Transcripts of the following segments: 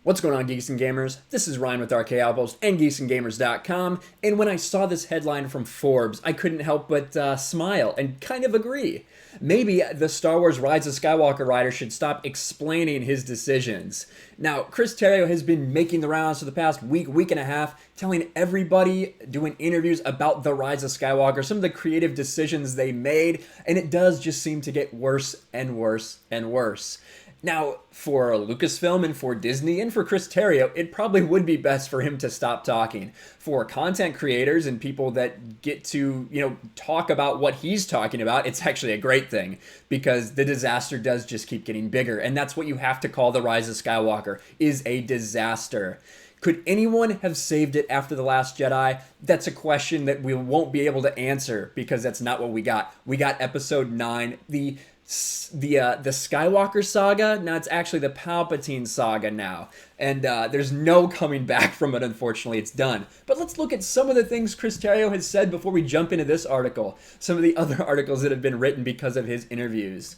What's going on, Geeks and Gamers? This is Ryan with Outpost and geeksandgamers.com, and when I saw this headline from Forbes, I couldn't help but smile and kind of agree. Maybe the Star Wars Rise of Skywalker writer should stop explaining his decisions. Now, Chris Terrio has been making the rounds for the past week and a half, telling everybody, doing interviews about the Rise of Skywalker, some of the creative decisions they made, and it does just seem to get worse and worse and worse. Now, for Lucasfilm and for Disney and for Chris Terrio, it probably would be best for him to stop talking. For content creators and people that get to, talk about what he's talking about, it's actually a great thing because the disaster does just keep getting bigger. And that's what you have to call the Rise of Skywalker, is a disaster. Could anyone have saved it after The Last Jedi? That's a question that we won't be able to answer because that's not what we got. We got Episode 9, the Skywalker saga. Now it's actually the Palpatine saga now, and there's no coming back from it. Unfortunately, it's done. But let's look at some of the things Chris Terrio has said before we jump into this article. Some of the other articles that have been written because of his interviews.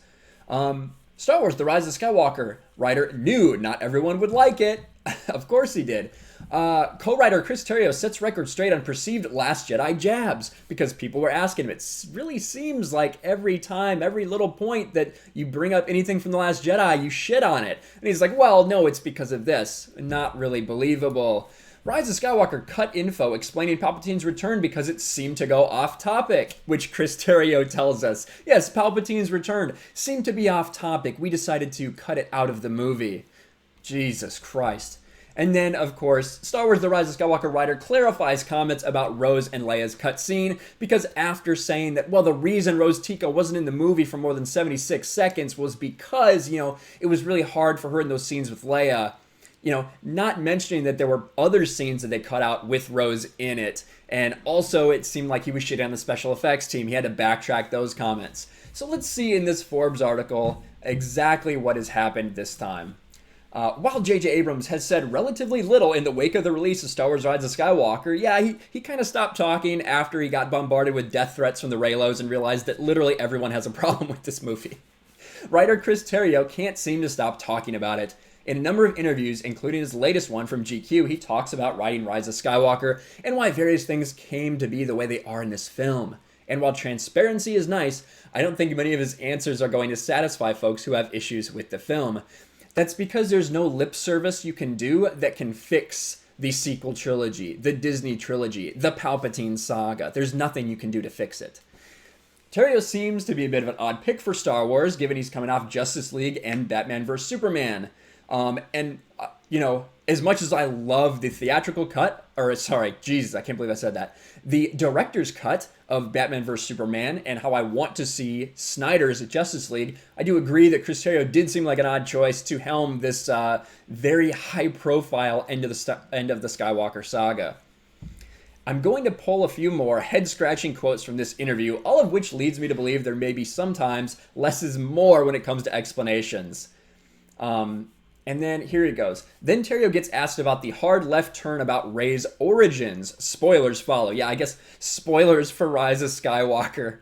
Star Wars: The Rise of Skywalker writer knew not everyone would like it. Of course he did. Co-writer Chris Terrio sets record straight on perceived Last Jedi jabs because people were asking him. It really seems like every time, every little point that you bring up anything from The Last Jedi, you shit on it. And he's like, well, no, it's because of this. Not really believable. Rise of Skywalker cut info explaining Palpatine's return because it seemed to go off topic, which Chris Terrio tells us. Yes, Palpatine's return seemed to be off topic. We decided to cut it out of the movie. Jesus Christ. And then, of course, Star Wars: The Rise of Skywalker writer clarifies comments about Rose and Leia's cutscene because after saying that, well, the reason Rose Tico wasn't in the movie for more than 76 seconds was because, it was really hard for her in those scenes with Leia, not mentioning that there were other scenes that they cut out with Rose in it. And also, it seemed like he was shitting on the special effects team. He had to backtrack those comments. So let's see in this Forbes article exactly what has happened this time. While J.J. Abrams has said relatively little in the wake of the release of Star Wars Rise of Skywalker, he kind of stopped talking after he got bombarded with death threats from the Reylos and realized that literally everyone has a problem with this movie. Writer Chris Terrio can't seem to stop talking about it. In a number of interviews, including his latest one from GQ, he talks about writing Rise of Skywalker and why various things came to be the way they are in this film. And while transparency is nice, I don't think many of his answers are going to satisfy folks who have issues with the film. That's because there's no lip service you can do that can fix the sequel trilogy, the Disney trilogy, the Palpatine saga. There's nothing you can do to fix it. Terrio seems to be a bit of an odd pick for Star Wars, given he's coming off Justice League and Batman vs. Superman. As much as I love the theatrical cut, I can't believe I said that. The director's cut of Batman vs. Superman and how I want to see Snyder's Justice League, I do agree that Chris Terrio did seem like an odd choice to helm this very high-profile end of the Skywalker saga. I'm going to pull a few more head-scratching quotes from this interview, all of which leads me to believe there may be sometimes less is more when it comes to explanations. And then here he goes. Then Terrio gets asked about the hard left turn about Rey's origins. Spoilers follow. Yeah, I guess spoilers for Rise of Skywalker.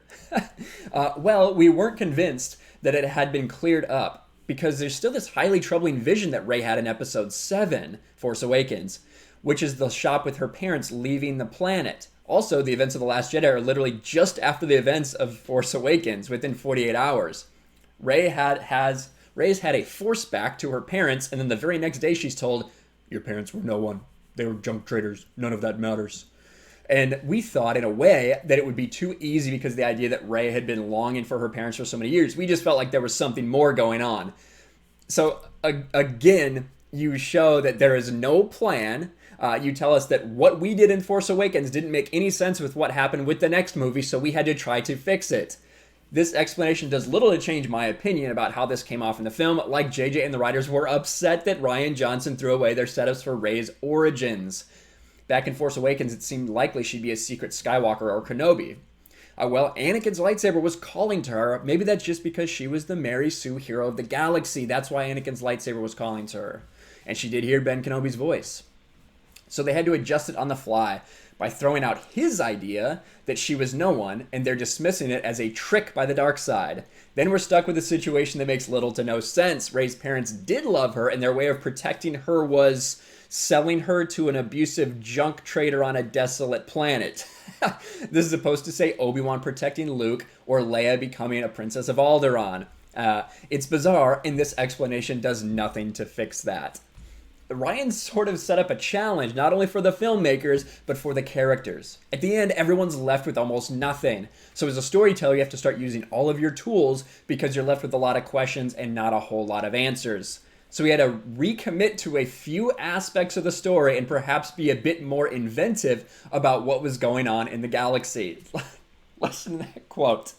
Well, we weren't convinced that it had been cleared up because there's still this highly troubling vision that Rey had in Episode 7, Force Awakens, which is the shot with her parents leaving the planet. Also, the events of The Last Jedi are literally just after the events of Force Awakens, within 48 hours. Rey's had a force back to her parents, and then the very next day she's told, your parents were no one. They were junk traders. None of that matters. And we thought, in a way, that it would be too easy because of the idea that Rey had been longing for her parents for so many years. We just felt like there was something more going on. So, again, you show that there is no plan. You tell us that what we did in Force Awakens didn't make any sense with what happened with the next movie, so we had to try to fix it. This explanation does little to change my opinion about how this came off in the film. Like JJ and the writers were upset that Rian Johnson threw away their setups for Rey's origins. Back in Force Awakens, it seemed likely she'd be a secret Skywalker or Kenobi. Anakin's lightsaber was calling to her. Maybe that's just because she was the Mary Sue hero of the galaxy. That's why Anakin's lightsaber was calling to her. And she did hear Ben Kenobi's voice. So they had to adjust it on the fly. by throwing out his idea that she was no one, and they're dismissing it as a trick by the dark side. Then we're stuck with a situation that makes little to no sense. Rey's parents did love her, and their way of protecting her was selling her to an abusive junk trader on a desolate planet. This is supposed to say Obi-Wan protecting Luke or Leia becoming a princess of Alderaan. It's bizarre, and this explanation does nothing to fix that. Ryan sort of set up a challenge, not only for the filmmakers, but for the characters. At the end, everyone's left with almost nothing. So as a storyteller, you have to start using all of your tools because you're left with a lot of questions and not a whole lot of answers. So we had to recommit to a few aspects of the story and perhaps be a bit more inventive about what was going on in the galaxy. Listen to that quote.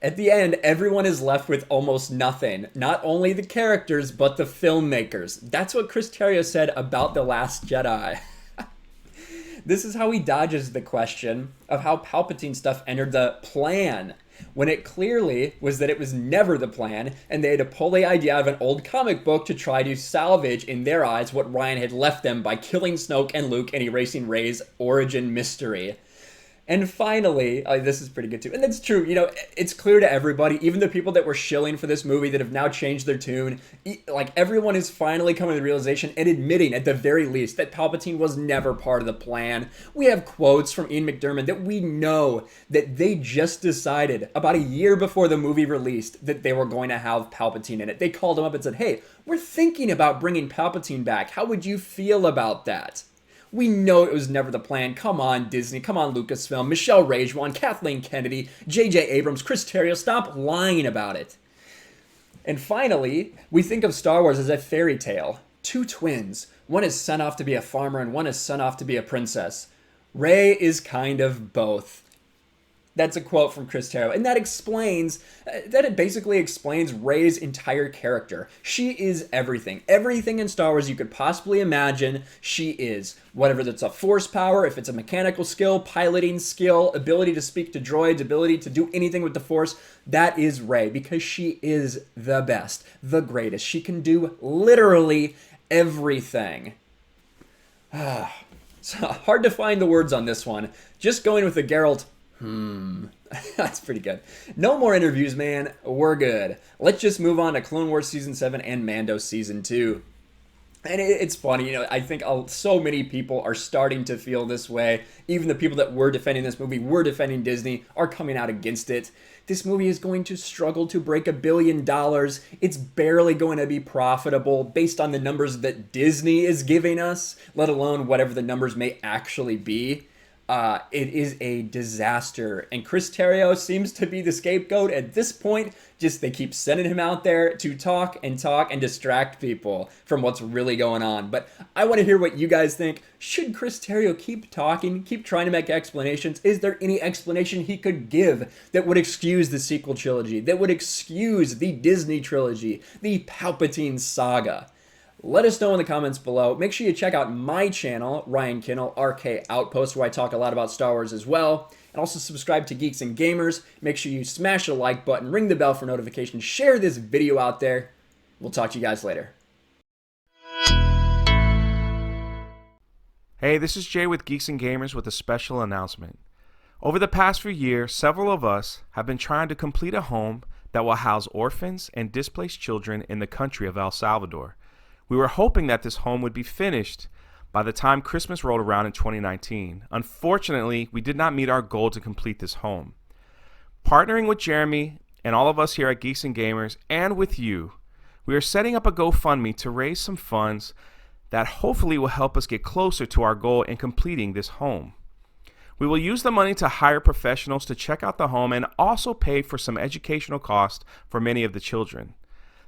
At the end, everyone is left with almost nothing. Not only the characters, but the filmmakers. That's what Chris Terrio said about The Last Jedi. This is how he dodges the question of how Palpatine stuff entered the plan, when it clearly was that it was never the plan, and they had to pull the idea out of an old comic book to try to salvage, in their eyes, what Ryan had left them by killing Snoke and Luke and erasing Rey's origin mystery. And finally, this is pretty good too, and that's true, you know, it's clear to everybody, even the people that were shilling for this movie that have now changed their tune, like everyone is finally coming to the realization and admitting at the very least that Palpatine was never part of the plan. We have quotes from Ian McDiarmid that we know that they just decided about a year before the movie released that they were going to have Palpatine in it. They called him up and said, hey, we're thinking about bringing Palpatine back. How would you feel about that? We know it was never the plan. Come on, Disney. Come on, Lucasfilm. Michelle Rejwan, Kathleen Kennedy, J.J. Abrams, Chris Terrio. Stop lying about it. And finally, we think of Star Wars as a fairy tale. Two twins. One is sent off to be a farmer and one is sent off to be a princess. Rey is kind of both. That's a quote from Chris Terrio, and it basically explains Rey's entire character. She is everything. Everything in Star Wars you could possibly imagine, she is. Whatever that's a force power, if it's a mechanical skill, piloting skill, ability to speak to droids, ability to do anything with the force, that is Rey, because she is the best, the greatest. She can do literally everything. It's hard to find the words on this one. Just going with the Geralt, that's pretty good. No more interviews, man. We're good. Let's just move on to Clone Wars Season 7 and Mando Season 2. And it's funny, you know, I think so many people are starting to feel this way. Even the people that were defending this movie, were defending Disney, are coming out against it. This movie is going to struggle to break $1 billion. It's barely going to be profitable based on the numbers that Disney is giving us, let alone whatever the numbers may actually be. It is a disaster, and Chris Terrio seems to be the scapegoat at this point. Just they keep sending him out there to talk and distract people from what's really going on. But I want to hear what you guys think. Should Chris Terrio keep talking, keep trying to make explanations? Is there any explanation he could give that would excuse the sequel trilogy, that would excuse the Disney trilogy, the Palpatine saga? Let us know in the comments below. Make sure you check out my channel, Ryan Kinnell, RK Outpost, where I talk a lot about Star Wars as well. And also subscribe to Geeks and Gamers. Make sure you smash the like button, ring the bell for notifications, share this video out there. We'll talk to you guys later. Hey, this is Jay with Geeks and Gamers with a special announcement. Over the past few years, several of us have been trying to complete a home that will house orphans and displaced children in the country of El Salvador. We were hoping that this home would be finished by the time Christmas rolled around in 2019. Unfortunately, we did not meet our goal to complete this home. Partnering with Jeremy and all of us here at Geeks and Gamers and with you, we are setting up a GoFundMe to raise some funds that hopefully will help us get closer to our goal in completing this home. We will use the money to hire professionals to check out the home and also pay for some educational costs for many of the children.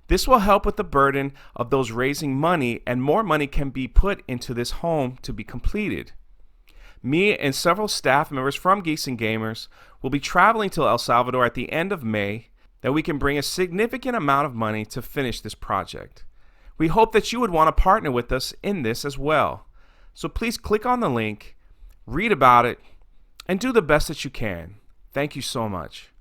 This will help with the burden of those raising money, and more money can be put into this home to be completed. Me and several staff members from Geeks and Gamers will be traveling to El Salvador at the end of May that we can bring a significant amount of money to finish this project. We hope that you would want to partner with us in this as well. So please click on the link, read about it, and do the best that you can. Thank you so much.